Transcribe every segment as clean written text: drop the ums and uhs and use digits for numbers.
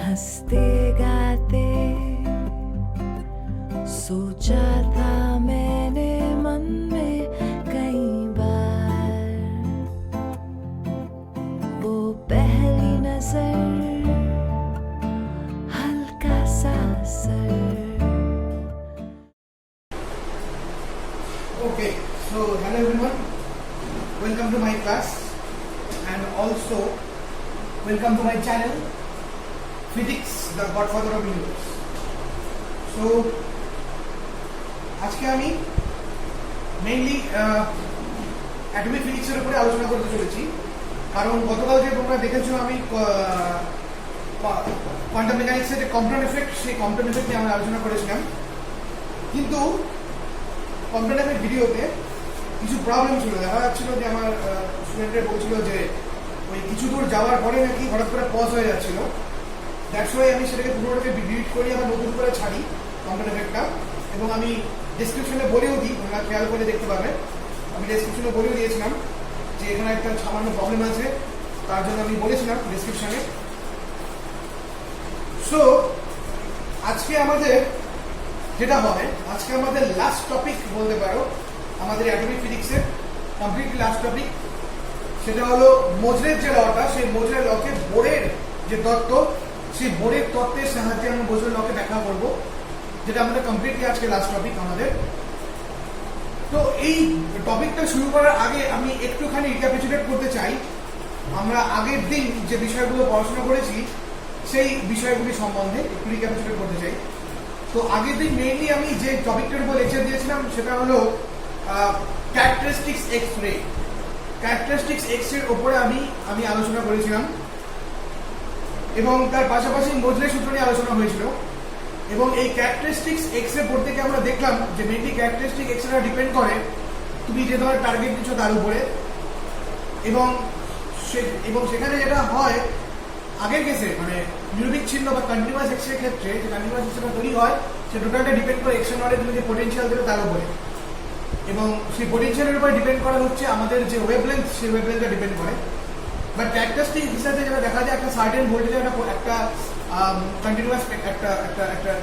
हंसते गाते सोचा था मैंने मन में कई बार, वो पहली नजर हल्का सा असर। Okay, so hello everyone, welcome to my class and also welcome to my channel Physics, the Godfather of Universe. So আজকে আমি মেইনলি অ্যাটমিক ফিজিক্সের উপরে আলোচনা করতে চলেছি, কারণ গতকাল যে তোমরা দেখেছো আমি কোয়ান্টাম মেকানিক্সের যে কম্পাউন্ড এফেক্ট, সেই কম্পাউন্ড এফেক্ট নিয়ে আমরা আলোচনা করেছিলাম, কিন্তু কম্পাউন্ড এফেক্ট ভিডিওতে কিছু প্রবলেম ছিল। দেখা যাচ্ছিল যে আমার স্টুডেন্টরা বলছিল যে ওই কিছু দূর যাওয়ার পরে নাকি হঠাৎ করে পজ হয়ে যাচ্ছিল। দ্যাটস ওয়াই আমি সেটাকে পুরোটাকে ডিলিট করি, আবার নতুন করে ছাড়ি কম্পাউন্ড এফেক্টটা, এবং আমি ডেসক্রিপশনে বলেও দিই, তোমরা খেয়াল করে দেখতে পাবে। আমি ডেসক্রিপশনে বলেও দিয়েছিলাম যে এখানে একটা সামান্য প্রবলেম আছে, তার জন্য আমি বলেছিলাম ডেসক্রিপশনে। সো আজকে আমাদের যেটা হবে, আজকে আমাদের লাস্ট টপিক বলতে পারো আমাদের অ্যাটমিক ফিজিক্সের কমপ্লিটলি লাস্ট টপিক, সেটা হলো মোজরের যে লটা, সেই মোজরের লকে বোরের যে তত্ত্ব, সেই বোরের তত্ত্বের সাহায্যে আমরা মোজরের লকে ব্যাখ্যা করব, যেটা আমাদের কমপ্লিটলি আজকে লাস্ট টপিক আমাদের। তো এই টপিকটা শুরু করার আগে আমি একটুখানি রিক্যাপিচুলেট করতে চাই আমরা আগের দিন যে বিষয়গুলো পড়াশোনা করেছি সেই বিষয়গুলি সম্বন্ধে একটু রিক্যাপিচুলেট করতে চাই। তো আগের দিন মেইনলি আমি যে টপিকটার উপর লেকচার দিয়েছিলাম সেটা হলো characteristics X ray. Characteristics x এর উপরে আমি আলোচনা করেছিলাম, এবং তার পাশাপাশি মোজরের সূত্র নিয়ে আলোচনা হয়েছিল। এবং এই ক্যারেক্টারিস্টিক্স এক্স এর পর থেকে আমরা দেখলাম যে মেইনলি ক্যারেক্টারিস্টিক এক্স এর ডিপেন্ড করে তুমি যে ধরনের টার্গেট দিচ্ছ তার উপরে, এবং সেখানে যেটা হয় আগের কেসে মানে নিরবিচ্ছিন্ন বা কন্টিনিউয়াস এক্স এর ক্ষেত্রে যে কন্টিনিউয়াস এক্সটা তৈরি হয় সে টোটালটা ডিপেন্ড করে এক্স এর নলে তুমি যে পোটেনশিয়াল দেবে তার উপরে, এবং সেই পোটেনশিয়ালের উপরে ডিপেন্ড করা হচ্ছে আমাদের যে ওয়েভলেন্থ, সেই ওয়েভলেন্থটা ডিপেন্ড করে। বাট ক্যারেক্টারিস্টিক হিসাবে যেটা দেখা যায় একটা সার্টেন ভোল্টেজের একটা কন্টিনিউয়াস একটা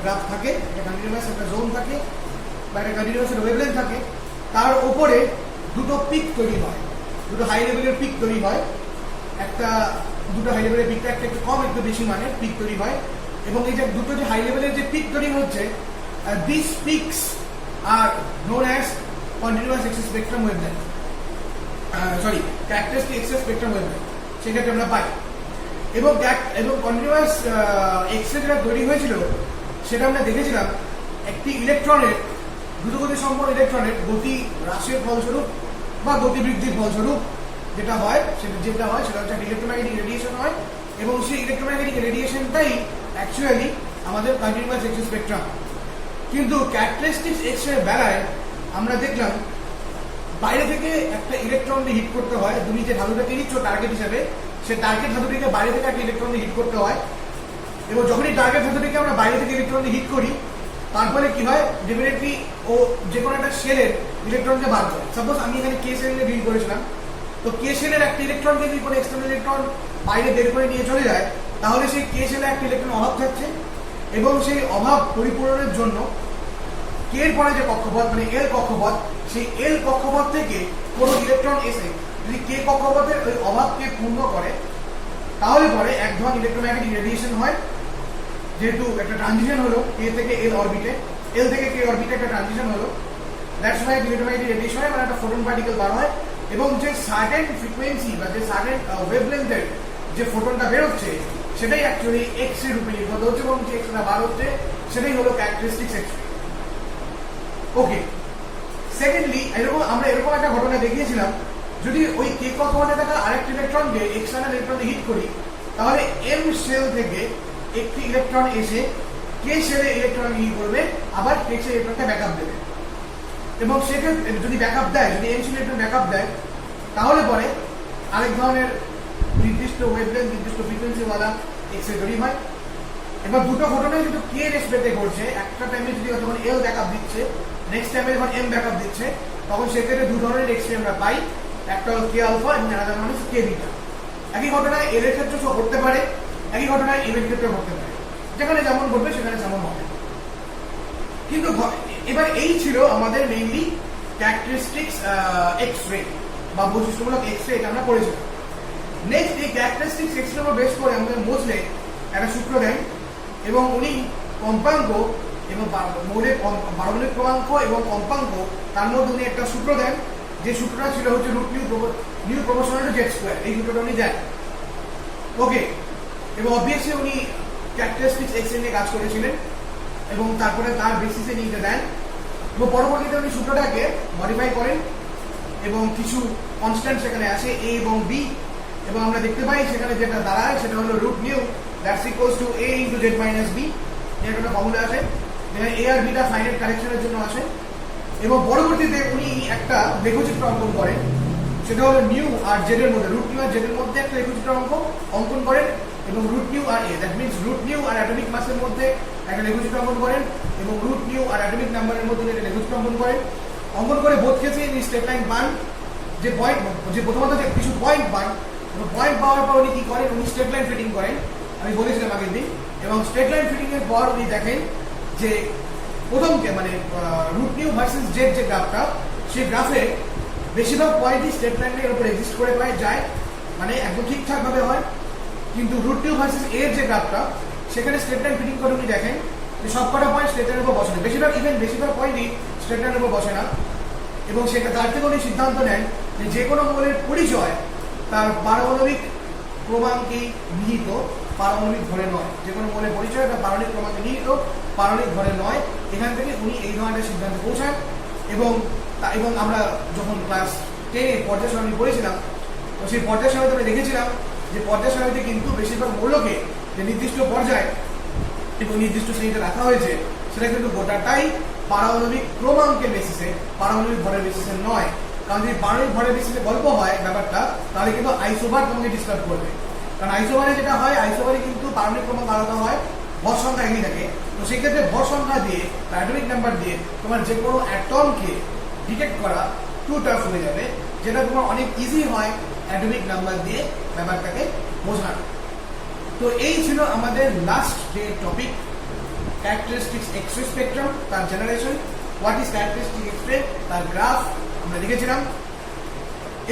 গ্রাফ থাকে, একটা কন্টিনিউয়াস একটা জোন থাকে বা একটা কন্টিনিউয়াস ওয়েভলেন্থ থাকে, তার উপরে দুটো পিক তৈরি হয়, দুটো হাই লেভেলের পিক তৈরি হয়। দুটো হাই লেভেলের পিকটা একটু কম একটু বেশি মানে পিক তৈরি হয়, এবং এই যে দুটো যে হাই লেভেলের যে পিক তৈরি হচ্ছে, this peaks are known as continuous x spectrum wavelength, sorry characteristic x spectrum wavelength, সেটাকে আমরা পাই। এবং কন্টিনিউয়াস এক্স রে যেটা তৈরি হয়েছিল সেটা আমরা দেখেছিলাম একটি ইলেকট্রনের, দ্রুতগতি সম্পন্ন ইলেকট্রনের গতি হ্রাসের ফলস্বরূপ বা গতি বৃদ্ধির ফলস্বরূপ যেটা হয় সেটা হচ্ছে ইলেকট্রোম্যাগনেটিক রেডিয়েশন হয়, এবং সেই ইলেকট্রোম্যাগনেটিক রেডিয়েশনটাই অ্যাকচুয়ালি আমাদের কন্টিনিউয়াস এক্স স্পেকট্রাম। কিন্তু ক্যারেক্টারিস্টিক্স এক্স রে বেলায় আমরা দেখলাম বাইরে থেকে একটা ইলেকট্রনকে হিট করতে হয়, তুমি যে ধাতুটাকে নিচ্ছ টার্গেট হিসাবে, সে টার্গেট ধাতুটিকে বাইরে থেকে একটা ইলেকট্রনকে হিট করতে হয়, এবং যখনই টার্গেট ধাতুটিকে আমরা বাইরে থেকে ইলেকট্রনকে হিট করি তারপরে কি হয়, ডেফিনেটলি ও যে কোনো একটা শেলের ইলেকট্রনকে বার করে। সাপোজ আমি এখানে কে শেল নিয়ে ডিল করেছিলাম, তো কে শেলের একটা ইলেকট্রনকে যদি কোনো এক্সটার্নাল ইলেকট্রন বাইরে বের করে নিয়ে চলে যায়, তাহলে সেই কে শেলে একটা ইলেকট্রন অভাব থাকছে, এবং সেই অভাব পরিপূরণের জন্য কে এর পরে যে কক্ষপথ মানে এল কক্ষপথ, সেই এল কক্ষপথ থেকে কোনো ইলেকট্রন এসে যদি কে কক্ষপথের ওই অভাবকে পূর্ণ করে, তাহলে পরে এক ধরনের ইলেকট্রোম্যাগনেটিক রেডিয়েশন হয়। যেহেতু একটা ট্রানজিশন হলো কে থেকে এল অরবিটে, এল থেকে কে অরবিটে একটা ট্রানজিশন হলো, দ্যাটস ওয়াই ইলেকট্রোম্যাগনেটিক রেডিয়েশন হয়, মানে একটা ফোটন পার্টিকেল বার হয়, এবং যে সার্টেন ফ্রিকোয়েন্সি বা যে সার্টেন ওয়েভলেন্থের যে ফোটনটা বেরোচ্ছে সেটাই অ্যাকচুয়ালি এক্স রে রূপে নির্গত হচ্ছে, এবং যে এক্সটা বার হচ্ছে সেটাই হলো ক্যারেক্টারিস্টিক্স এক্স রে। ওকে, সেকেন্ডলি আমরা এরকম একটা ঘটনা দেখিয়েছিলাম, যদি ওই কে কক্ষপথে থাকা আরেকটি ইলেকট্রনকে এক্সটার্নাল ইলেকট্রনে হিট করি, তাহলে এম শেল থেকে একটি ইলেকট্রন এসে কে শেলে ইলেকট্রন হিট করবে, আবার কে শেল ইলেকট্রনকে ব্যাকআপ দেবে, এবং সেক্ষেত্রে যদি ব্যাকআপ দেয়, যদি এম শেল ইলেকট্রন ব্যাকআপ দেয়, তাহলে পরে আরেক ধরনের নির্দিষ্ট ওয়েভলেন্থ নির্দিষ্ট ফ্রিকোয়েন্সিওয়ালা এক্স রে তৈরি হয়। এবার দুটো ঘটনায় কিন্তু কে রেসপেক্টে ঘটছে, একটা টাইমে যদি যখন এল ব্যাকআপ দিচ্ছে, নেক্সট টাইমে যখন এম ব্যাকআপ দিচ্ছে, তখন সেক্ষেত্রে দু ধরনের এক্স রে আমরা পাই, একটা হল কে আলফা এবং আরেকটা মানে কে বিটা। একই ঘটনায় এল এর ক্ষেত্রে ঘটতে পারে, একই ঘটনায় এম এর ক্ষেত্রে ঘটতে পারে। যেখানে যেমন ঘটবে সেখানে তেমন হবে। কিন্তু এবার এই ছিল আমাদের মেইনলি ক্যারেক্টারিস্টিক্স এক্স রে বা বৈশিষ্ট্যমূলক এক্স রে, এটা আমরা করেছিলাম। নেক্সট এই ক্যারেক্টারিস্টিক্স এক্স রে উপর বেস করে আমাদের মোজলে একটা সূত্র দেন এবং উনি কম্পাঙ্ক এবং মৌলের পারমাণবিক ক্রমাঙ্ক এবং কম্পাঙ্ক তার মধ্যে উনি একটা সূত্র দেন, যে সূত্রটা ছিল হচ্ছে root nu proportional to Z square. এই সূত্রটা উনি দেন। ওকে, এবং অবভিয়াসলি উনি ক্যারেক্টারিস্টিক্স এক্স রে নিয়ে কাজ করেছিলেন এবং তারপরে তার বেসিসে নিয়ে দেন এবং পরবর্তীতে উনি সূত্রটাকে মডিফাই করেন এবং কিছু কনস্ট্যান্ট সেখানে আসে এ এবং বি, এবং আমরা দেখতে পাই সেখানে যেটা দাঁড়ায় সেটা হলো root nu that's equals to a into z minus b। এটা একটা ফর্মুলা আছে যেখানে a আর b টা ফাইনাইট কারেকশনের জন্য আসে। এবং পরবর্তীতে উনি একটা লেখচিত্র অঙ্কন করেন, সেটা হলো নিউ আর জেড এর মধ্যে, রুট নিউ আর জেড এর মধ্যে একটা লেখচিত্র অঙ্কন করেন এবং রুট নিউ আর A, that means root nu আর অ্যাটমিক মাসের মধ্যে একটা লেখচিত্র অঙ্কন করেন এবং রুট নিউ আর অ্যাটমিক নাম্বারের মধ্যে একটা লেখচিত্র অঙ্কন করেন। অঙ্কন করে বোধ ক্ষেত্রে ইনি স্টেট লাইন পান, যে পয়েন্ট, যে প্রথমত যে কিছু পয়েন্ট পান এবং পয়েন্ট পাওয়ার পর উনি কি করেন, উনি স্ট্রেট লাইন ফিটিং করেন, আমি বলেছিলাম আগের দিন। এবং স্ট্রেট লাইন ফিটিং এর পর উনি দেখেন যে প্রথমকে মানে রুট নিউ ভার্সেস জেড যে গ্রাফটা, সেই গ্রাফে বেশিরভাগ পয়েন্টই স্ট্রেট লাইনের উপর এক্সিস্ট করে যায়, মানে একদম ঠিকঠাক ভাবে হয়। কিন্তু রুট নিউ ভার্সেস এর যে গ্রাফটা, সেখানে স্ট্রেট লাইন ফিটিং করে উনি দেখেন যে সবকটা পয়েন্ট স্ট্রেট লাইনের উপর বসে না, বেশিরভাগ পয়েন্টই স্ট্রেট লাইনের উপর বসে না। এবং সেটা তার থেকে উনি সিদ্ধান্ত নেন যে কোনো মৌলের পরিচয় তার পারমাণবিক ক্রমাঙ্কে নিহিত, পারমাণবিক ভরে নয়। যে কোনো মৌলের পরিচয় তার পারমাণবিক ক্রমাঙ্কে নিহিত, পারমাণবিক ভরে নয়। এখান থেকে উনি এই ধরনের সিদ্ধান্তে পৌঁছান। এবং আমরা যখন ক্লাস 10 পর্যায় সারণী পড়েছিলাম, তো সেই পর্যায় সারণীতে আমরা দেখেছিলাম যে পর্যায় সারণীতে কিন্তু বেশিরভাগ মৌলকে যে নির্দিষ্ট পর্যায় এবং নির্দিষ্ট শ্রেণীতে রাখা হয়েছে, সেটা কিন্তু গোটাটাই পারমাণবিক ক্রমাঙ্কের বেসিসে, পারমাণবিক ভরের বেসিসে নয়। কারণ যদি পারমাণবিক ভরের বেসিসে গল্প হয় ব্যাপারটা, তাহলে কিন্তু আইসোবার তোমাকে ডিস্টার্ব করবে। কারণ আইসোবারে যেটা হয়, আইসোবারে কিন্তু পারমাণবিক ক্রমাঙ্ক আলাদা হয়, ভর সংখ্যা একই থাকে। তো সেই ক্ষেত্রে ভর সংখ্যা দিয়ে, অ্যাটমিক নাম্বার দিয়ে তোমার যে কোনো অ্যাটমকে ডিটেক্ট করা টু টাফ হয়ে যাবে, যেটা তোমার অনেক ইজি হয় অ্যাটমিক নাম্বার দিয়ে ব্যাপারটাকে বোঝানো। তো এই ছিল আমাদের last day topic, characteristics X-ray spectrum, তার generation, what is characteristic X-ray, তার গ্রাফ আমরা দেখেছিলাম।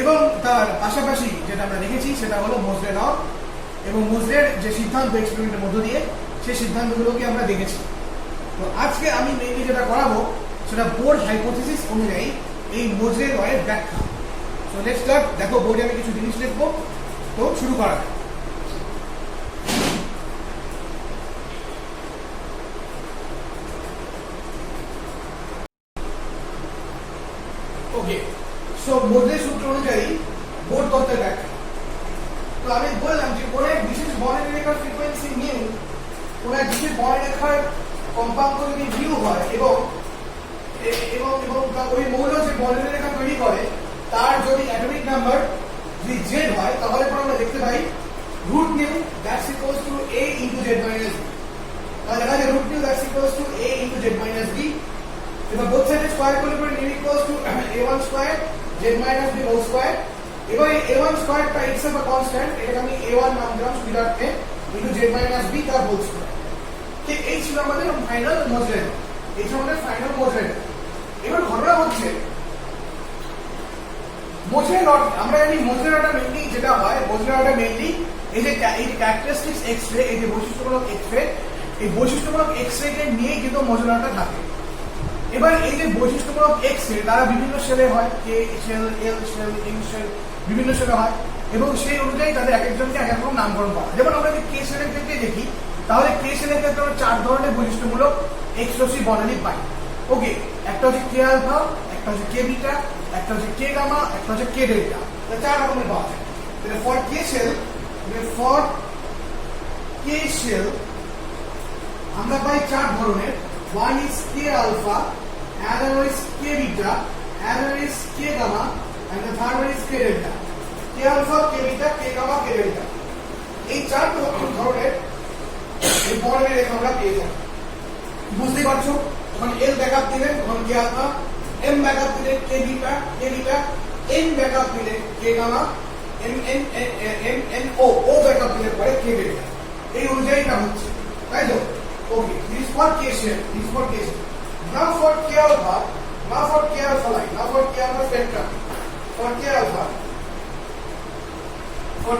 এবং তার পাশাপাশি যেটা আমরা দেখেছি সেটা হলো মোজলে ল এবং মোজলের যে সিদ্ধান্ত এক্সপেরিমেন্টের মধ্য দিয়ে, সেই সিদ্ধান্তগুলোকে আমরা দেখেছি। তো আজকে আমি মেইনলি যেটা করাবো সেটা বোর হাইপোথিসিস অনুযায়ী এই মোজলে লয়ের ব্যাখ্যা। So let's start. দেখো বোর্ডে আমি কিছু জিনিস লিখবো, তো শুরু করা যাক। ওকে, সো মোজলের সূত্র অনুযায়ী বোর তত্ত্বের ব্যাখ্যা। তো আমি বললাম যে কোন এক বিশেষ বর্ণরেখার ফ্রিকোয়েন্সি নিউ, কোন এক বিশেষ বর্ণরেখার কম্পাঙ্ক যদি নিউ হয় এবং ওই মৌল যে বর্ণরেখা তৈরি করে তার যদি অ্যাটমিক নাম্বার যদি জেড হয়, তাহলে পরে আমরা দেখতে পাই root nu that's equals to a into z minus b। তাহলে দেখা যায় root nu that's equals to a into z minus b। এবার বোথ সাইডে স্কয়ার করলে পরে nu equals to a1 square z minus b whole square. এবার এই a1 স্কয়ারটা itself আ constant, এটাকে আমি a1 নাম দিলাম সুবিধার্থে, ইনটু z মাইনাস b তার হোল স্কয়ার। ঠিক এই ছিল আমাদের ফাইনাল মোজলে ল। এই ছিল আমাদের ফাইনাল মোজলে ল। এবার ঘটনা হচ্ছে মোজলে ল, আমরা জানি মোজলে লটা মেইনলি যেটা হয়, মোজলে লটা মেইনলি এই যে ক্যারেক্টারিস্টিক্স এক্স-রে, এই যে বৈশিষ্ট্যমূলক এক্স-রে, এই বৈশিষ্ট্যমূলক এক্স-রে কে নিয়ে কিন্তু মোজলে লটা থাকে। এবার এই যে বৈশিষ্ট্যমূলক এক্স-রে তারা বিভিন্ন সেলে হয়, কে সেল, এল সেল, এম সেল, বিভিন্ন সেলে হয় এবং সেই অনুযায়ী তাদের এক একজনকে এক এক রকম নামকরণ করা। যেমন আমরা যদি কে সেলের ক্ষেত্রে দেখি, তাহলে কে সেলের ক্ষেত্রে আমরা 4 ধরনের বৈশিষ্ট্যমূলক এক্স-রশ্মি বর্ণালী পাই। ওকে, একটা হচ্ছে কে আলফা, একটা হচ্ছে কে বিটা, একটা হচ্ছে কে গামা, একটা হচ্ছে কে ডেল্টা। 4 রকমের পাওয়া যায়। ফর কে সেল আমরা পাই 4 ধরনের। One is K alpha, another is K beta, another is K gamma, and the third one is K delta. K alpha, K beta, K gamma, K delta. এই 4 ধরনের এই বর্ণরেখা আমরা পেয়ে যাই। বুঝতেই পারছো, যখন L ব্যাকআপ দিলে তখন K alpha, M ব্যাকআপ দিলে K beta, N ব্যাকআপ দিলে K gamma, O ব্যাকআপ দিলে পরে K delta। এই অনুযায়ী এটা হচ্ছে, তাই তো? Okay, this is for K shell. This is for K shell. Now for K alpha line. Now for K alpha spectrum. For K alpha line. For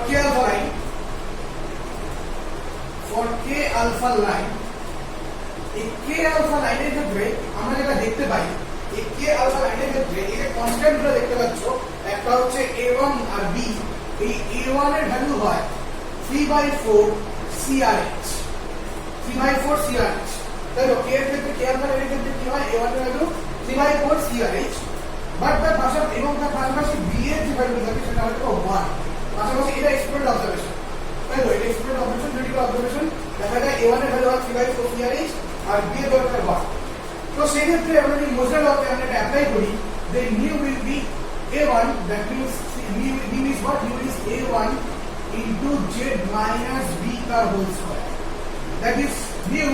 K alpha line. এই K alpha লাইনের ক্ষেত্রে আমরা যেটা দেখতে পাই, এই K alpha লাইনের ক্ষেত্রে এই যে কনস্ট্যান্ট গুলো দেখতে পাচ্ছ, একটা হচ্ছে A1 আর B। এই A1 এর ভ্যালু হয় 3/4 CRH। 3/4 CRH। তাই তো K এর ক্ষেত্রে K alpha লাইনের ক্ষেত্রে কি হয়, A1 এর ভ্যালু 3/4 CRH। বাট তার পাশাপাশি B এর যে ভ্যালু থাকে সেটা হলো 1। পাশাপাশি এটা এক্সপেরিমেন্টাল অবজারভেশন। তাই তো এটা এক্সপেরিমেন্টাল অবজারভেশন, ক্রিটিক্যাল অবজারভেশন। দেখা যায় A1 এর ভ্যালু হয় 3/4 CRH আর B এর ভ্যালু হয় 1। তো সেই ক্ষেত্রে আমরা যদি মোজের লকে আমরা এটা অ্যাপ্লাই করি, then mu will be A1, that means mu is what? Mu is A1 into Z minus B ka whole square. That is mu,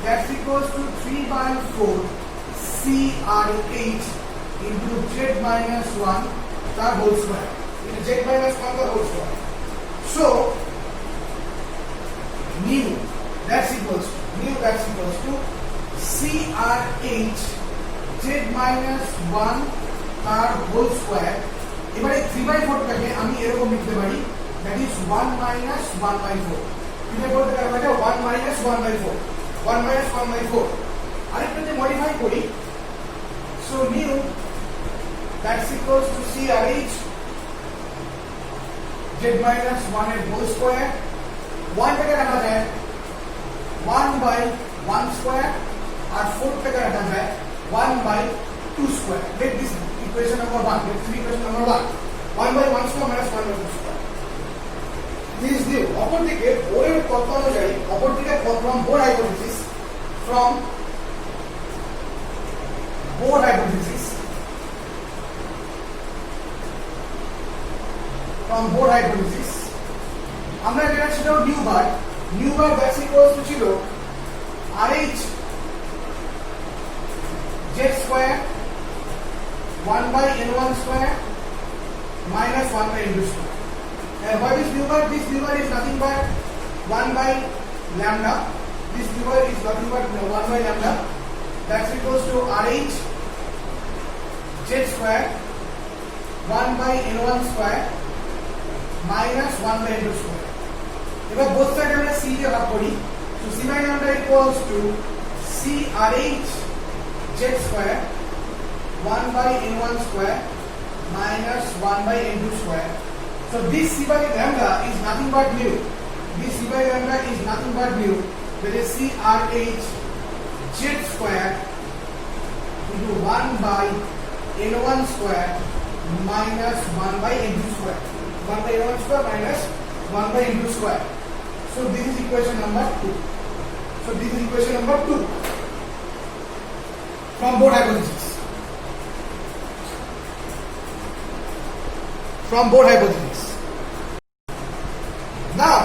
that's equals to 3/4 CRH into Z minus 1 ka whole square. Into Z minus 1 ka whole square. So mu that's equals to CRH Z minus 1 তার whole square. এবারে 3/4 টাকে আমি এরকম লিখতে পারি, that is 1 minus 1/4। 3/4 টাকে আমরা 1 minus 1/4, 1 minus 1/4। আরেকটা যদি মডিফাই করি, so mu that's equals to CRH Z minus 1 এর হোল স্কয়ার। 1 টাকে রাখা যায় 1/1 স্কয়ার আর 4 টাকে রাখা যায় 1/2 square. Let this equation number 1, let this equation number 1, 1/1 square minus 1/2 square. This is new. অপরদিকে বোরের তত্ত্ব অনুযায়ী, অপরদিকে from Bohr hypothesis, আমরা যেটা ছিল new bar that's equals to ছিল RH Z square 1/N1 square minus 1/N2 square. And what is new bar? This new bar is nothing but 1/lambda. This new bar is nothing but 1/lambda. That's equals to RH Z square 1/N1 square minus 1/N2 square. এবার both side আমরা c দিয়ে ভাগ করি, so c by lambda equals to CRH Z square 1/N1 square minus 1/N2 square. So this c by lambda is nothing but mu. This c by lambda is nothing but mu. That is CRH Z square into 1/N1 square minus 1/N2 square. 1/N1 square minus 1/N2 square. So this is equation number 2. From Bohr hypothesis. Now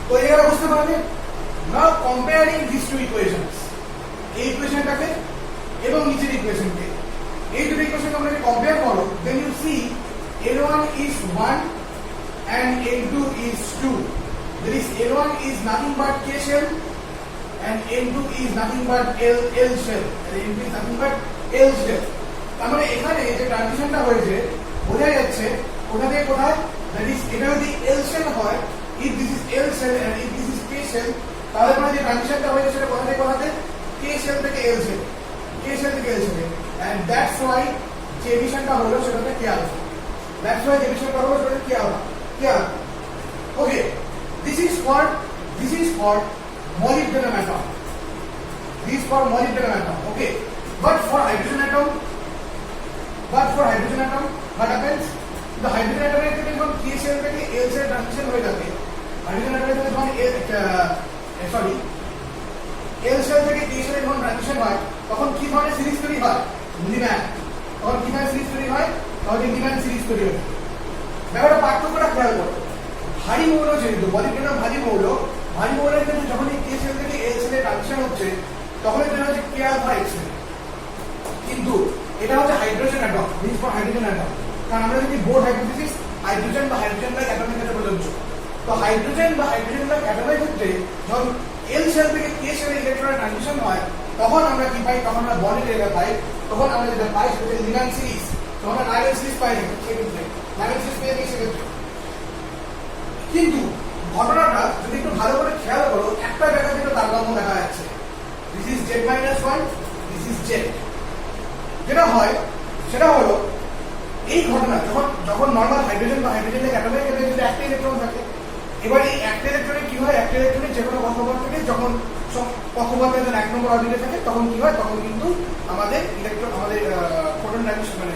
তো এরা বুঝতে পারবে। Now comparing these two equations, এই ইকুয়েশনটাকে এবং নিচের ইকুয়েশনকে, এই দুটো ইকুয়েশন তোমরা যদি কম্পেয়ার করো, then you see L1 is 1 and L2 is 2. That is L1 is nothing but K shell and L2 is nothing but L shell. L2 is nothing but L shell. তার মানে এখানে যে ট্রানজিশনটা হয়েছে বোঝা যাচ্ছে কোথা থেকে কোথায়, that is এটা যদি L shell হয়, if this is L shell and if this is K shell, তাহলে মানে যে ট্রানজিশনটা হয়েছে সেটা কোথা থেকে কোথাতে, K shell থেকে L shell, and that's why যে এডিশনটা হলো সেটাতে K alpha. That's why the emission curve is very clear. Okay, this is for molybdenum atom. Okay, but for hydrogen atom, what happens? The hydrogen atom is when K shell থেকে L shell transition হয়ে যাবে, hydrogen atom যখন L shell থেকে K shell যখন transition হয়, তখন কি ধরনের সিরিজ তৈরি হয়? লিম্যান। তখন কি ধরনের সিরিজ তৈরি হয়? তাহলে লিম্যান সিরিজ তৈরি হবে। ব্যাপারটা পার্থক্যটা খেয়াল করো, ভারী মৌল যেহেতু মলিবডেনাম ভারী মৌলের ক্ষেত্রে যখন এই K shell থেকে L shell এ ট্রানজিশন হচ্ছে, তখন এটা হচ্ছে K alpha X shell। কিন্তু এটা হচ্ছে hydrogen atom, means for hydrogen atom. কারণ আমরা যদি বোর হাইপোথিসিস হাইড্রোজেন বা হাইড্রোজেন লাইক অ্যাটমের ক্ষেত্রে প্রযোজ্য, তো হাইড্রোজেন বা অ্যাটমের ক্ষেত্রে যখন এল শেল থেকে কে শেলে ইলেকট্রনের ট্রানজিশন হয় তখন আমরা কি পাই, তখন আমরা বন্ডেড এরিয়া পাই, তখন আমরা যেটা পাই সেটা হচ্ছে লিগ্যান্ড সিরিজ, তখন আমরা লাইগেন্ড সিরিজ পাই সেক্ষেত্রে লাইগেন্ড সিরিজ পেয়ে গেছি সেক্ষেত্রে। কিন্তু ঘটনাটা যদি একটু ভালো করে খেয়াল করো, একটা জায়গা থেকে তারতম্য দেখা যাচ্ছে, this is Z-1, this is Z। যেটা হয় সেটা হলো এই ঘটনা যখন নর্মাল হাইড্রোজেন বা হাইড্রোজেনের অ্যাটমের ক্ষেত্রে যদি একটা ইলেকট্রন থাকে, এবার এই একটা ইলেকট্রনে কি হয়, একটা ইলেকট্রনে যে কোনো কক্ষপথ থেকে যখন কক্ষপথে যখন 1 নম্বর অরবিটে থাকে তখন কি হয়, তখন কিন্তু আমাদের ফোটন ট্রানজিশন মানে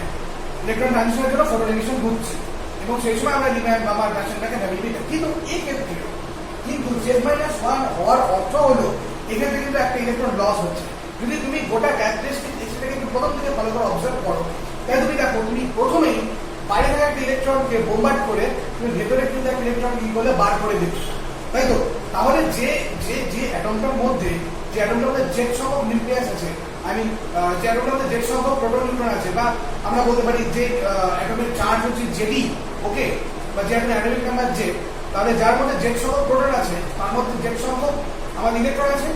ইলেকট্রন ট্রানজিশনের জন্য ফোটন এমিশন হচ্ছে, এবং সেই সময় আমরা ডিম্যান্ড বা আমার ডাইরেকশনটাকে ভ্যালিড দিই। কিন্তু এই ক্ষেত্রে কিন্তু Z-1 হওয়ার অর্থ হলো এক্ষেত্রে কিন্তু একটা ইলেকট্রন লস হচ্ছে। যদি তুমি গোটা ক্যারেক্টারিস্টিক এক্সটাকে কিন্তু প্রথম থেকে ভালো করে অবজার্ভ করো, তাই তুমি দেখো তুমি প্রথমেই বাইরে থেকে একটা ইলেকট্রনকে বোম্বার্ড করে তুমি ভেতরে কিন্তু একটা ইলেকট্রন কি বলে বার করে দিচ্ছ, তাই তো? তাহলে যে যে যে অ্যাটমটার মধ্যে জেড সংখ্যক নিউক্লিয়াস আছে, যে অ্যাটমটার মধ্যে জেড সংখ্যক প্রোটন নিউট্রন আছে, বা আমরা বলতে পারি যে অ্যাটমের চার্জ হচ্ছে জেডি, ওকে, বা যে অ্যাটমিক নাম্বার জেড, তাহলে যার মধ্যে জেড সংখ্যক প্রোটন আছে তার মধ্যে জেড সংখ্যক আমার ইলেকট্রন আছে।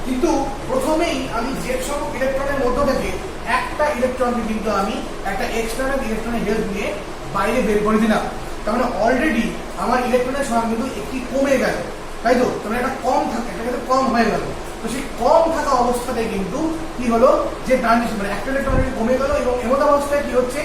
কিন্তু প্রথমেই আমি জেড সংখ্যক ইলেকট্রনের মধ্য থেকে একটা ইলেকট্রনকে কিন্তু আমি একটা এক্সটার্নাল ইলেকট্রনের হেল্প নিয়ে বাইরে বের করে দিলাম, তার মানে অলরেডি আমার ইলেকট্রনের সংখ্যা কিন্তু একটি কমে গেল, তাই তো? তার মানে একটা কম থাকে, এটা কিন্তু কম হয়ে গেল। তো সেই কম থাকা অবস্থাতে কিন্তু কি হলো, যে ট্রানজিশন মানে একটা ইলেকট্রন কমে গেল, এবং এমন অবস্থায় কি হচ্ছে,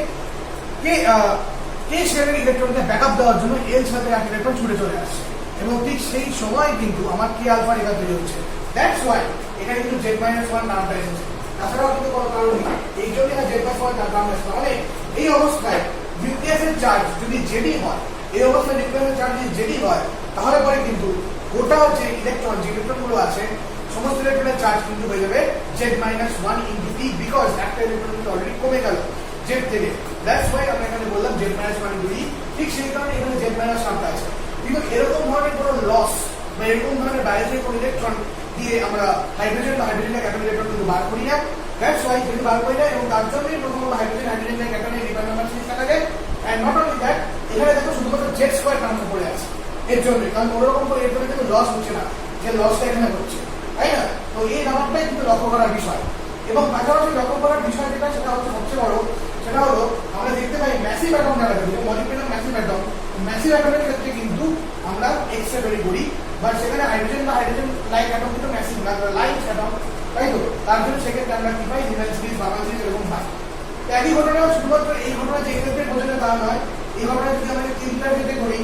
কে শেলের ইলেকট্রনকে ব্যাকআপ দেওয়ার জন্য এল সাথে এক ইলেকট্রন ছুটে চলে আসছে, এবং ঠিক সেই সময় কিন্তু আমার কে আলফা রেখা তৈরি হচ্ছে। দ্যাটস ওয়াই এটা কিন্তু Z-1 নামটা এসেছে, তাছাড়াও কিন্তু কোনো কারণ নেই, এই জন্য Z-1 নাম এসেছে। মানে এই অবস্থায় নিউক্লিয়াসের চার্জ যদি জেডি হয়, এই অবস্থায় নিউক্লিয়াসের চার্জ যদি জেডি হয়, তাহলে পরে কিন্তু গোটা যে ইলেকট্রনগুলো আছে সমস্ত ইলেকট্রনের চার্জ কিন্তু হয়ে যাবে Z-1 ইনটু E, বিকজ একটা ইলেকট্রন কিন্তু অলরেডি কমে গেল জেড থেকে। দ্যাটস ওয়াই আমরা এখানে বললাম Z-1 ইনটু E। ঠিক সেই কারণে এখানে Z- নামটা আছে। কিন্তু এরকম ধরনের কোনো লস বা এরকম ধরনের বাইরে থেকে কোনো ইলেকট্রন দিয়ে আমরা হাইড্রোজেন বা হাইড্রোজেনের ক্যাটায়ন ইলেকট্রন কিন্তু বার করি না। দ্যাটস ওয়াই যদি বার করি না, এবং তার জন্যই প্রথম হাইড্রোজেনের ক্যাটায়নের রিবান নাম্বার সিরিজ থাকে। এন্ড নট অনলি দ্যাট, এখানে দেখো শুধুমাত্র Z² ট্রান্সফার করে আছে এর জন্য, কারণ কোনোরকম করে এর জন্য কিন্তু লস হচ্ছে না, যে লসটা এখানে হচ্ছে, তাই না? তো এই নাম্বারটাই কিন্তু লক্ষ্য করার বিষয়। এবং পাশাপাশি লক্ষ্য করার বিষয় যেটা, সেটা হচ্ছে সবচেয়ে বড়, সেটা হলো আমরা দেখতে পাই ম্যাসিভ অ্যাটম যারা থাকে, মলিকুলার ম্যাসিভ অ্যাটমের ক্ষেত্রে কিন্তু আমরা এক্স রে তৈরি করি, বাট সেখানে হাইড্রোজেন বা হাইড্রোজেন লাইক অ্যাটম কিন্তু ম্যাসিভ না, লাইট অ্যাটম, তাই তো? তার জন্য সেক্ষেত্রে আমরা কি পাই, লিগ্যান্ড সিরিজ, বার্মান সিরিজ এরকম পাই। একই ঘটনা শুধুমাত্র এই ঘটনা যে ক্ষেত্রে বোঝানো তা নয়, এই ঘটনা যদি আমরা কেমিক্যাল ক্ষেত্রে করি,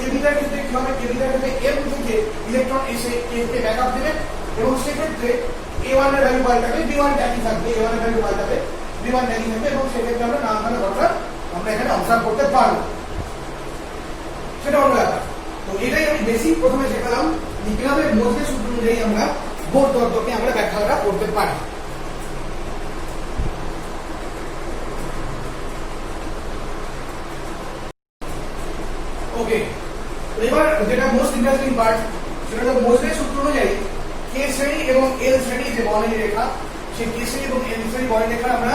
কেমিক্যাল ক্ষেত্রে কি হবে, কেমিক্যাল ক্ষেত্রে এম থেকে ইলেকট্রন এসে কে ব্যাকআপ দেবে, এবং সেক্ষেত্রে A1 এর ভ্যালু পাল্টাবে, B1 একই থাকবে, A1 এর ভ্যালু পাল্টাবে, B1 একই থাকবে, এবং সেক্ষেত্রে আমরা নানা ধরনের ঘটনা আমরা এখানে অবজার্ভ করতে পারবো, সেটা অন্য ব্যাপার। তো এটাই আমি বেসিক প্রথমে শেখালাম, কিভাবে মোজলের সূত্র অনুযায়ী আমরা বোর তত্ত্বকে আমরা ব্যাখ্যা করতে পারি। ওকে, এবার যেটা মোস্ট ইন্টারেস্টিং পার্ট, সেটা হলো মোজলের সূত্র অনুযায়ী কে শ্রেণী এবং এল শ্রেণী যে বর্ণালী রেখা, সেই কে শ্রেণী এবং এল শ্রেণী বর্ণালী রেখা আমরা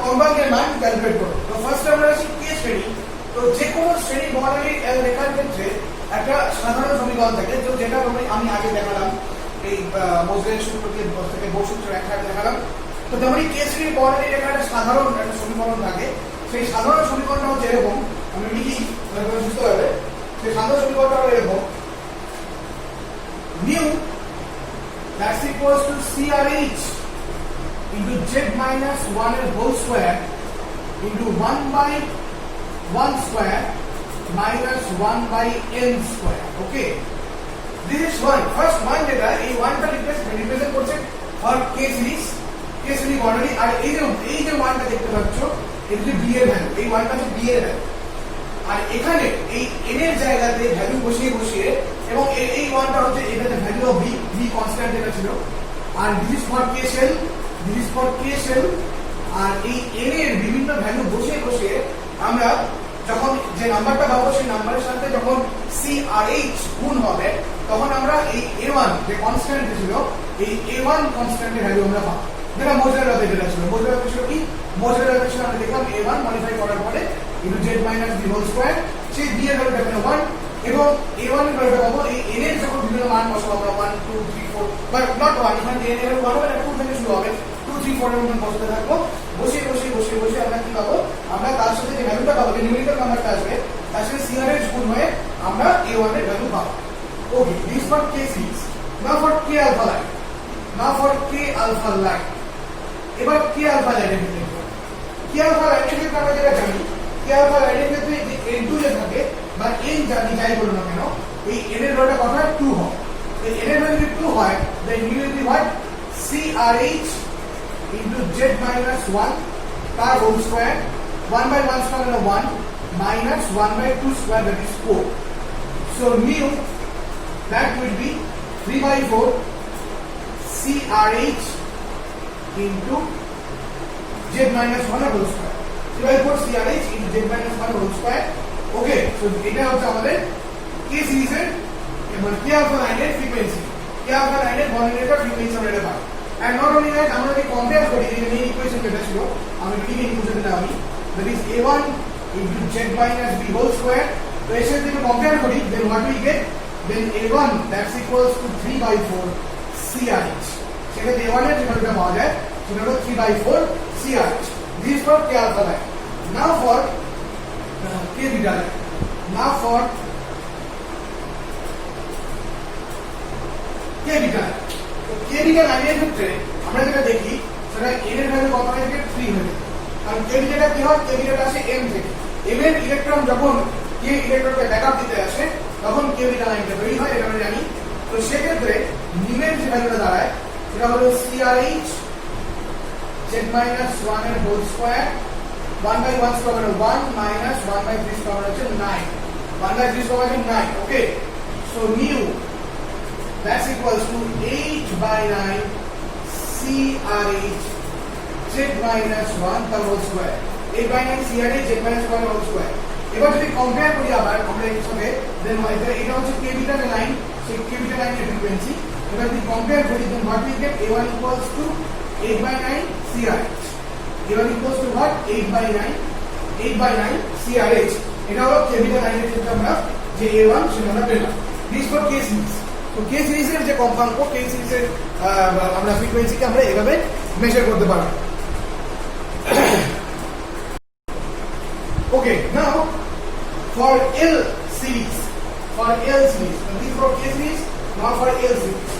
কম্পাঙ্কের মান ক্যালকুলেট করব। তো ফার্স্ট আমরা আসি কে শ্রেণী। তো যে কোনো শ্রেণী বর্ণালী রেখার ক্ষেত্রে একটা সাধারণ সমীকরণ থাকে, তো যেটা আমি আগে দেখালাম এই মোজলের সূত্র থেকে বোর সূত্র একসাথে দেখালাম। তো তেমনি কে শ্রেণী বর্ণালী রেখার একটা সাধারণ একটা সমীকরণ থাকে, সেই সাধারণ সমীকরণটা হচ্ছে এরকম, আমি লিখি বুঝতে পারবে। সেই সাধারণ সমীকরণটা হলো এরকম, mu that's equals to CRH into Z-1 এর whole square into 1 by 1 square minus 1 by n square. Okay, this is one. First one যেটা, এই 1টা represent করছে for k series বর্ণালী, আর এই যে 1টা দেখতে পাচ্ছ, এটা হচ্ছে b এর ভ্যালু, এই 1টা হচ্ছে b এর ভ্যালু, আর এখানে এই n এর জায়গাতে ভ্যালু বসিয়ে এবং এই 1টা হচ্ছে এটাতে ভ্যালু অফ b কনস্ট্যান্ট যেটা ছিল, আর this is for k shell, আর এই n এর বিভিন্ন ভ্যালু বসিয়ে আমরা যখন যে নাম্বারটা পাবো, সেই নাম্বারের সাথে যখন CRH গুণ হবে, তখন আমরা এই A1 যে কনস্ট্যান্ট ছিল, এই A1 কনস্ট্যান্টের ভ্যালু আমরা পাবো, যেটা মোজলের লতে যেটা ছিল। মোজলের লতে ছিল কি, মোজলের লতে ছিল আমরা দেখলাম A1 মডিফাই করার পরে into Z- B whole square, সেই b এর ভ্যালু এখানে 1, এবং a1 এর ভ্যালুটা পাবো এই n এর যখন বিভিন্ন মান বসাবো আমরা 1 2 3 4 বা নট 1 এখানে n এর 1 হবে না 2 থেকে শুরু হবে 2 3 4 এর মতন বসাতে থাকবো বসে আমরা কি পাবো আমরা তার সাথে যে ভ্যালুটা পাবো যে নিউমেরিক্যাল নাম্বারটা আসবে তার সাথে CRH গুণ হয়ে আমরা a1 এর ভ্যালু পাবো okay this for k series now for k alpha line এবার k আলফা লাইনের ক্ষেত্রে k আলফা লাইনের ক্ষেত্রে আমরা যেটা জানি k আলফা লাইনের ক্ষেত্রে যে n2 যে থাকে বা n জানি যাই বলুন না কেন এই n এর ভ্যালুটা কত হয় 2 হয় এই n এর ভ্যালু যদি 2 হয় then you will be what CRH into z minus 1 তার whole square 1 by 1 square is 1 minus 1 by 2 square that is 4 so mu that will be 3 by 4 CRH into z minus 1 whole square 3 by 4 CRH into z minus 1 whole square okay so এটা হচ্ছে আমাদের k সিরিজের এবং k alpha লাইনের frequency k alpha লাইনের বর্ণনীয়টা frequency আমরা এটা পাবো and not only that আমরা যদি কম্পেয়ার করি এই মেইন ইকুয়েশন যেটা ছিল আমি লিখে নিয়ে বুঝে দিলাম আমি that is a1 into z minus b whole square তো এর সাথে যদি কম্পেয়ার করি then what we get then a1 that's equals to 3 by 4 CRH সেটা a1 এর যে ভ্যালুটা পাওয়া যায় সেটা হলো 3 by 4 CRH this for k alpha line now for k beta line now for k beta line তো k beta লাইনের ক্ষেত্রে আমরা যেটা দেখি সেটা n এর ভ্যালু কত হয় 3 হয়ে যায় কারণ k beta টা কি হয় k beta টা আসে m থেকে m এর ইলেকট্রন যখন k ইলেকট্রনকে ব্যাকআপ দিতে আসে তখন k beta লাইনটা তৈরি হয় এটা আমরা জানি তো সেক্ষেত্রে নিমের যে ভ্যালুটা দাঁড়ায় সেটা হলো CRH z minus 1 এর whole square 1 by 1 square 1 minus 1 by 3 square হচ্ছে 9 1 by 3 square হচ্ছে 9 okay so mu that's equals to 8 by 9 CRH z minus 1 the whole square 8 by 9 CRH z minus 1 whole square এবার যদি compare করি আবার আমরা এর সাথে দেন এটা হচ্ছে k beta লাইন সেই k beta লাইনের ফ্রিকোয়েন্সি এবার যদি কম্পেয়ার করি then what we get a1 equals to 8 by 9 CRH a1 equals to what 8 by 9 CRH এটা হলো k beta লাইনের ক্ষেত্রে আমরা যে a1 সেটা আমরা পেলাম this for k series তো k সিরিজের যে কম্পাঙ্ক k সিরিজের আমরা ফ্রিকোয়েন্সিকে আমরা এভাবে মেজার করতে পারব okay now for L series and this for k series now for L series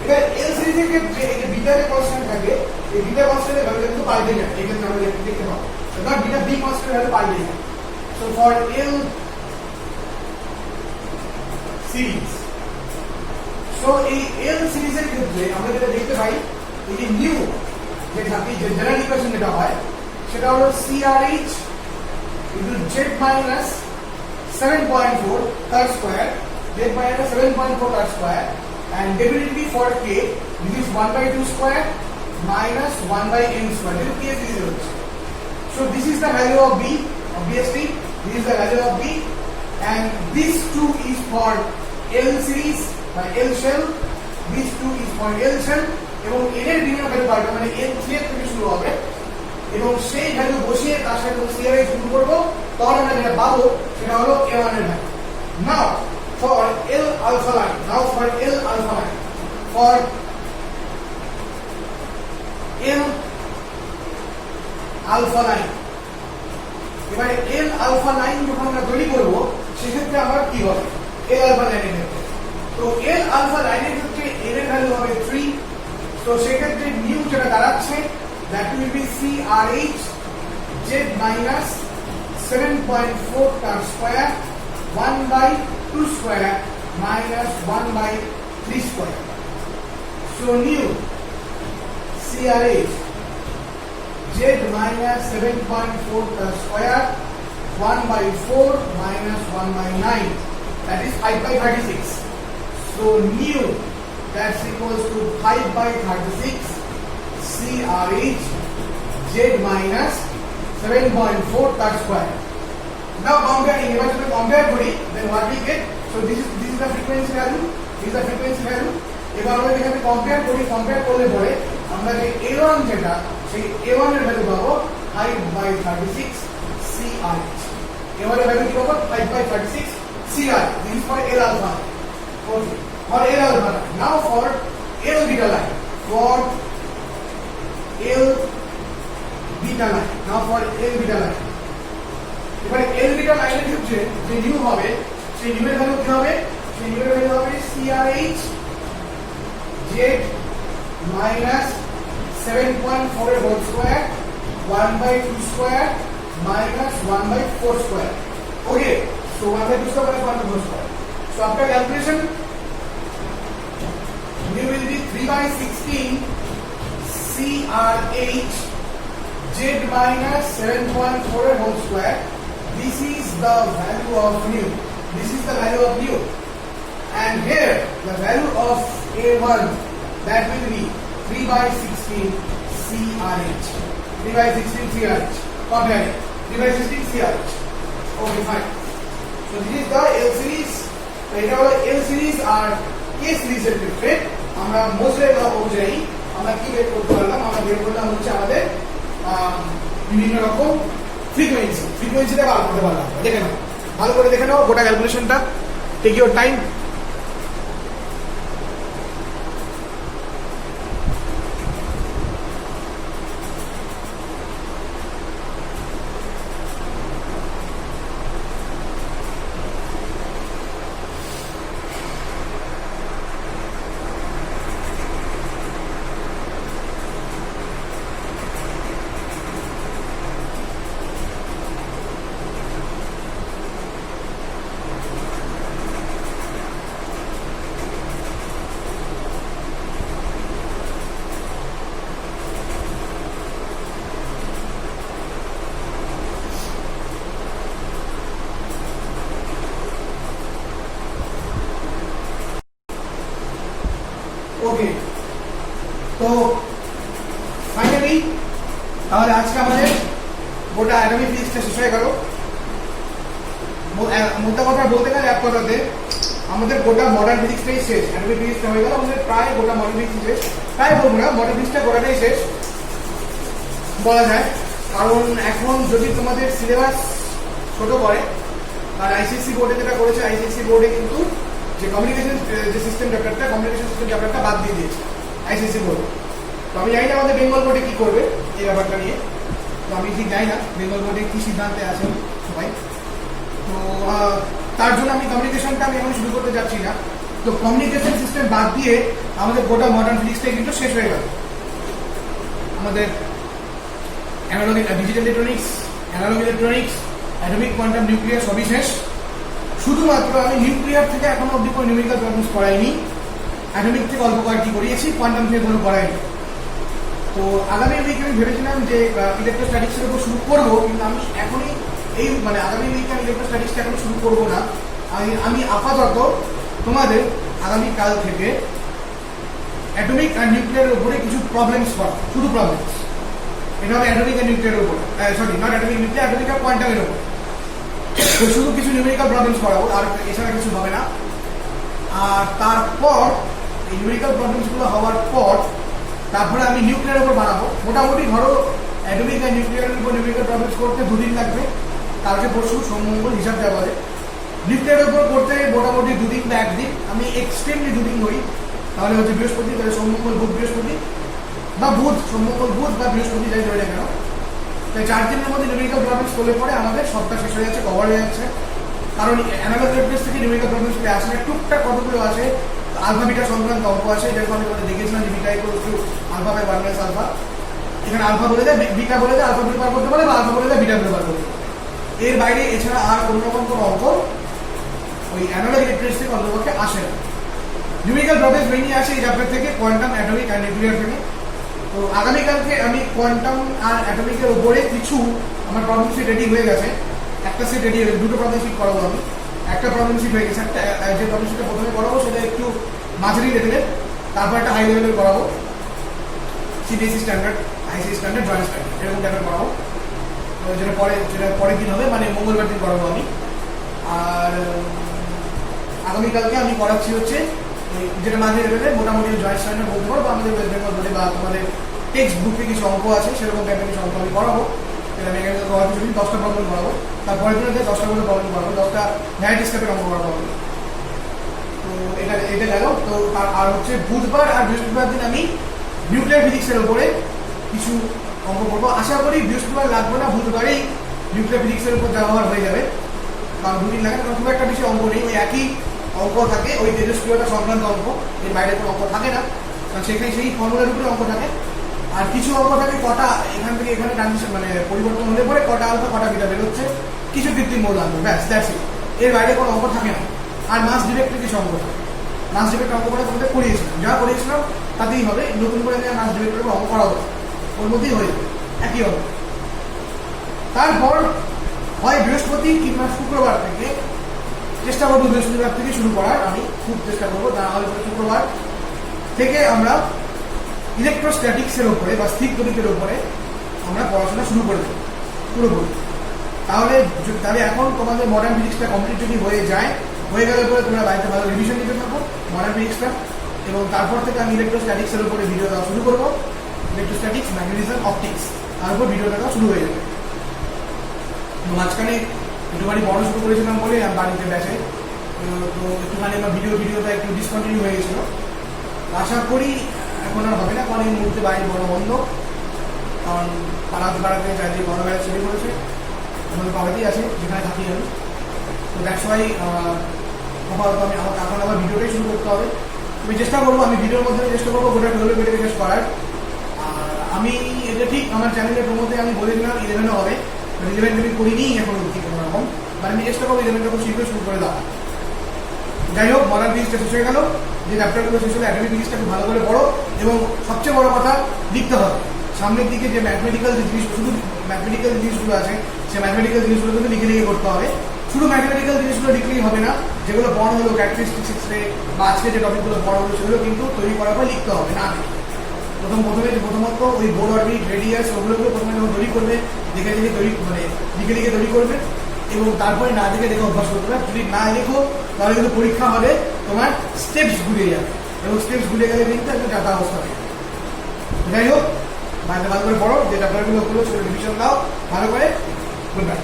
এবার L সিরিজের ক্ষেত্রে এই যে বিটা এর কনস্ট্যান্ট থাকে এই বিটা কনস্ট্যান্টের ভ্যালু কিন্তু পাল্টে যায় এখানে আমরা দেখতে পাবো না বিটা বি কনস্ট্যান্ট ভ্যালু পাল্টে যায় so for L series so এই L সিরিজের ক্ষেত্রে আমরা যেটা দেখতে পাই এই যে নিউ যে থাকে যে জেনারেল ইকুয়েশন যেটা হয় সেটা হলো CRH into z minus 7.4 third square z minus 7.4 third square and definitely for k this is 1 by 2 square minus 1 by n square this is k series so this is the value of b obviously this is the value of b and this 2 is for L series by L shell this 2 is for L shell এবং n এর বিভিন্ন value পাল্টা মানে n 3 থেকে শুরু হবে এবং সেই ভ্যালু বসিয়ে তার সাথে CRH গুণ করব তখন আমরা যেটা পাবো সেটা হলো a1 এর value now for L alpha line for L alpha line এবারে L alpha line যখন আমরা তৈরি করব সেক্ষেত্রে আমার কি হবে L alpha লাইনের ক্ষেত্রে তো L alpha লাইনের ক্ষেত্রে n এর ভ্যালু হবে 3 তো সেক্ষেত্রে নিউ যেটা দাঁড়াচ্ছে that will be CRH z minus 7.4 third square 1 by 2 square minus 1 by 3 square so new CRH z minus 7.4 third square 1 by 4 minus 1 by 9 that is 5 by 36 so new that's equals to 5 by 36 CRH z minus 7.4 third square now comparing if I just compare kori then what we get so this is the frequency value এবার আমরা এখানে compare করলে পরে আমরা যে a1 যেটা সেই a1 এর ভ্যালু পাবো 5 by 36 CRH a1 এর ভ্যালু কি পাবো 5 by 36 CI. This is for L alpha. Okay. For L alpha. Now for L beta line. For L beta line. Now for L beta line. এবারে L beta লাইনের ক্ষেত্রে যে new হবে সেই new এর ভ্যালু কি হবে? সেই নিউ এর ভ্যালু হবে CRH Z minus 7.4 এর whole square 1/2 square minus 1/4 square. Okay, so 1/2 square minus 1/4 square. So after calculation, mu will be 3/16 CRH Z minus 7.4 whole square. This is the value of mu. This is the value of mu. And here the value of A1 that will be 3/16 CRH. 3/16 CRH. Comparing 3/16 CRH. Okay, fine. So this is the L series. এটা হলো L series আর K series এর ক্ষেত্রে আমরা মোজলের ল অনুযায়ী আমরা কি বের করতে পারলাম? আমরা বের করলাম হচ্ছে আমাদের বিভিন্ন রকম ফ্রিকোয়েন্সিটা বার করতে পারলাম। দেখে নাও, ভালো করে দেখে নাও গোটা ক্যালকুলেশনটা। Take your time. ওকে, তো ফাইনালি তাহলে আজকে আমাদের গোটা অ্যাটমিক ফিজিক্সটা শেষ হয়ে গেল। মোদ্দা কথা বলতে গেলে এক কথাতে আমাদের গোটা মডার্ন ফিজিক্সটাই শেষ। অ্যাটমিক ফিজিক্সটা হয়ে গেল আমাদের প্রায় গোটা মডার্ন ফিজিক্স শেষ। প্রায় বলবো না, মডার্ন ফিজিক্সটা গোটাটাই শেষ বলা যায়। কারণ এখন যদি তোমাদের সিলেবাস ছোট করে, আর আইসিএসসি বোর্ডে যেটা করেছে, আইসিএসসি বোর্ডে কিন্তু যে কমিউনিকেশন যে সিস্টেম চ্যাপ্টারটা, কমিউনিকেশন সিস্টেম চ্যাপ্টারটা বাদ দিয়ে দিয়েছে আইসিএসসি বোর্ড। তো আমি জানি না আমাদের বেঙ্গল বোর্ডে কি করবে এই ব্যাপারটা নিয়ে। তো আমি ঠিক জানি না বেঙ্গল বোর্ডে কি সিদ্ধান্তে আছেন সবাই। তো তার জন্য আমি কমিউনিকেশনটা আমি এখন শুরু করতে যাচ্ছি না। তো কমিউনিকেশন সিস্টেম বাদ দিয়ে আমাদের গোটা মডার্ন ফিজিক্সটাই কিন্তু শেষ হয়ে গেল। আমাদের analog digital electronics, analog electronics, atomic quantum nuclear সবই শেষ। শুধুমাত্র আমি নিউক্লিয়ার থেকে এখনো অব্দি কোনো নিউমেরিক্যাল প্রবলেমস করাইনি। অ্যাটমিক থেকে অল্প কয়েকটি করিয়েছি, কোয়ান্টাম থেকে কোনো করাইনি। তো আগামী উইকে আমি ভেবেছিলাম যে ইলেকট্রোস্ট্যাটিক্সের উপর শুরু করবো, কিন্তু আমি এখনই এই আগামী উইকে আমি ইলেকট্রোস্ট্যাটিক্সটা এখন শুরু করবো না। আমি আপাতত তোমাদের আগামীকাল থেকে অ্যাটমিক আর নিউক্লিয়ারের উপরে কিছু প্রবলেমস করা, শুধু প্রবলেমস। এটা হবে অ্যাটমিক আর নিউক্লিয়ারের উপর, sorry not atomic nuclear, atomic আর কোয়ান্টামের উপর শুধু কিছু নিউমেরিক্যাল প্রবলেমস করাবো, আর এছাড়া কিছু হবে না। আর তারপর এই নিউমেরিক্যাল প্রবলেমসগুলো হওয়ার পর তারপরে আমি নিউক্লিয়ারের উপর বানাবো। মোটামুটি ধরো অ্যাটমিক আর নিউক্লিয়ারের উপর নিউমেরিক্যাল প্রবলেমস করতে 2 দিন লাগবে, কালকে পরশু সোমমঙ্গল হিসাব দেওয়া বলে। নিউক্লিয়ারের উপর করতে মোটামুটি 2 দিন বা 1 দিন, আমি এক্সট্রিমলি 2 দিন করি। তাহলে হচ্ছে বৃহস্পতি, তাহলে সোমমঙ্গল বুধ বৃহস্পতি, বা বুধ সোমমঙ্গল বুধ বা বৃহস্পতি যাই ধরে কেন। তাই 4 দিনের মধ্যে নিউমেরিক্যাল প্রবলেমস করলে পরে আমাদের সপ্তাহ শেষ হয়ে যাচ্ছে, কভার হয়ে যাচ্ছে। কারণ অ্যানালগ ইলেকট্রনিক্স থেকে নিউমেরিক্যাল প্রবলেমস পেয়ে আসে না, টুকটাক কতগুলো আছে। আলফা বিটা সংক্রান্ত অঙ্ক আছে, যেরকম আমি তোমাদের দেখেছিলাম যে beta equals to alpha by 1 minus alpha. এখানে আলফা বলে দেয়, বিটা বলে দেয়, আলফা বের করতে পারে, বা আলফা বলে দেয় বিটা বের করতে পারে। এর বাইরে এছাড়া আর কোনো রকম কোনো অঙ্ক ওই অ্যানালগ ইলেকট্রনিক্স থেকে অন্তর্পক্ষে আসে না। নিউমেরিক্যাল প্রবলেমস মেইনলি আসে এই চ্যাপ্টার থেকে, কোয়ান্টাম, অ্যাটমিক আর নিউক্লিয়ার থেকে। তো আগামীকালকে আমি কোয়ান্টাম আর অ্যাটমিকের উপরে কিছু আমার প্রবলেম শিট রেডি হয়ে গেছে। একটা সেট রেডি হয়ে, 2টো প্রবলেম শিট করাবো আমি। একটা প্রবলেম শিট হয়ে গেছে, একটা যে প্রবলেম শিটটা প্রথমে করাবো সেটা একটু মাঝারি লেভেলের, তারপর একটা হাই লেভেলের করাবো, CBSE standard, ICSE standard, joint standard, এরকম টাইপের করাবো। যেটা পরের দিন হবে, মানে মঙ্গলবার দিন করাবো আমি। আর আগামীকালকে আমি করাচ্ছি হচ্ছে যেটা মাঝে লেভেলে মোটামুটি জয়েন্ট স্ট্যান্ডার্ড বলতে পারবো, আমাদের ওয়েস্ট বেঙ্গল বোর্ডে বা তোমাদের টেক্সট বুকে কিছু অঙ্ক আছে সেরকম টাইপের কিছু অঙ্ক আমি করাবো। এটা মেকানিক্যাল করার জন্য 10টা প্রবলেম করাবো, তারপরের দিনে 10টা করে প্রবলেম করাবো, 10টা ভ্যারাইটিস টাইপের অঙ্ক করাবো। তো এটা গেল। তো আর হচ্ছে বুধবার আর বৃহস্পতিবার দিন আমি নিউক্লিয়ার ফিজিক্সের উপরে কিছু অঙ্ক করবো। আশা করি বৃহস্পতিবার লাগবে না, বুধবারেই নিউক্লিয়ার ফিজিক্সের উপর ব্যবহার হয়ে যাবে, কারণ দুদিন লাগে, কারণ খুব একটা বেশি অঙ্ক নেই, ওই একই অঙ্ক থাকে, ওই তেজস্ক্রিয়তা সংক্রান্ত অঙ্ক, এর বাইরে কোনো অঙ্ক থাকে না, কারণ সেখানে সেই ফর্মুলার উপরে অঙ্ক থাকে। আর কিছু অঙ্ক থাকে কটা এখান থেকে এখানে ট্রানজিশন মানে পরিবর্তন হলে পরে কটা আলফা কটা বিটা বেরোচ্ছে, কিছু কৃত্রিম মৌল আনবে, ব্যাস দ্যাটস ইট, এর বাইরে কোনো অঙ্ক থাকে না। আর মাস ডিরেক্টের কিছু অঙ্ক থাকে, মাস ডিরেক্ট অঙ্ক করে তোমাদের করিয়েছিলাম, যা করিয়েছিলাম তাতেই হবে, নতুন করে মাস ডিরেক্টের অঙ্ক করা হবে, ওর মধ্যেই হয়ে যাবে একই অঙ্ক। তারপর হয় বৃহস্পতি কিংবা শুক্রবার থেকে চেষ্টা করবো, বৃহস্পতিবার থেকে শুরু করার, আমি খুব চেষ্টা করবো, তা নাহলে শুক্রবার থেকে আমরা ইলেকট্রোস্ট্যাটিক্সের উপরে বা স্থির তড়িতের উপরে আমরা পড়াশোনা শুরু করে দেবো পুরোপুরি। তাহলে এখন তোমাদের মডার্ন ফিজিক্সটা কমপ্লিট যদি হয়ে যায়, হয়ে গেলে পরে তোমরা বাড়িতে ভালো রিভিশন দিতে পারবো মডার্ন ফিজিক্সটা, এবং তারপর থেকে আমি ইলেকট্রোস্ট্যাটিক্সের উপরে ভিডিও দেওয়া শুরু করবো, ইলেকট্রোস্ট্যাটিক্স, ম্যাগনেটিজম, অপটিক্স, তার উপর ভিডিও দেওয়া শুরু হয়ে যাবে। মাঝখানে একটুখানি বড় শুরু করেছিলাম বলে বাড়িতে ব্যাচে, তো একটুখানি আমার ভিডিওটা একটু ডিসকন্টিনিউ হয়ে গেছিলো। আশা করি এখন আর হবে না, কারণ এই মুহূর্তে বাড়ি বড় বন্ধ, কারণ পাড়াতে চাইলে বড় ব্যাচ শুরু করেছে, আমাদের পাড়াতেই আছে যেখানে থাকি আমি। তো দ্যাটস ওয়াই আপাতত আমি এখন আবার ভিডিওটাই শুরু করতে হবে। আমি চেষ্টা করবো, আমি ভিডিওর মধ্যে চেষ্টা করবো গোটা 12 বেটে শেষ করার। আর আমি এটা ঠিক আমার চ্যানেলের প্রমোতে আমি বলেছিলাম 11 হবে, 11 আমি করিনি এখন অবধি কোনো রকম, মানে আমি চেষ্টা করবো 11টা খুব শীঘ্র শুরু করে দেওয়া। যাই হোক, মডার্ন ফিজিক্সটা শেষ হয়ে গেল, যে চ্যাপ্টারগুলো শেষ হলে অ্যাটমিক ফিজিক্সটা খুব ভালো করে পড়ো, এবং সবচেয়ে বড় কথা লিখতে হবে। সামনের দিকে যে ম্যাথমেটিক্যাল যে জিনিস, শুধু ম্যাথমেটিক্যাল জিনিসগুলো আছে, সেই ম্যাথমেটিক্যাল জিনিসগুলো কিন্তু লিখে করতে হবে। শুধু ম্যাথমেটিক্যাল জিনিসগুলো লিখলেই হবে না, যেগুলো বড় হলো ক্যারেক্টারিস্টিক্স এক্সরে বা আজকে যে টপিকগুলো বড় হলো সেগুলো কিন্তু তৈরি করার পর লিখতে হবে না। প্রথমত ওই বোর্ড অরবিট, রেডিয়াস, ওগুলোকে প্রথমে যখন তৈরি করবে লিখে তৈরি করবে, এবং তারপরে না দেখে অভ্যাস করতে হবে। যদি না লেখো তাহলে কিন্তু পরীক্ষা হলে তোমার স্টেপস ঘুরিয়ে যাবে, এবং স্টেপস ঘুরে গেলে কিন্তু একটা যাতা অবস্থা হবে। যাই হোক, ভালো করে পড়ো, যে চ্যাপ্টারগুলো হলো সেগুলো রিভিশন দাও ভালো করে। Good bye.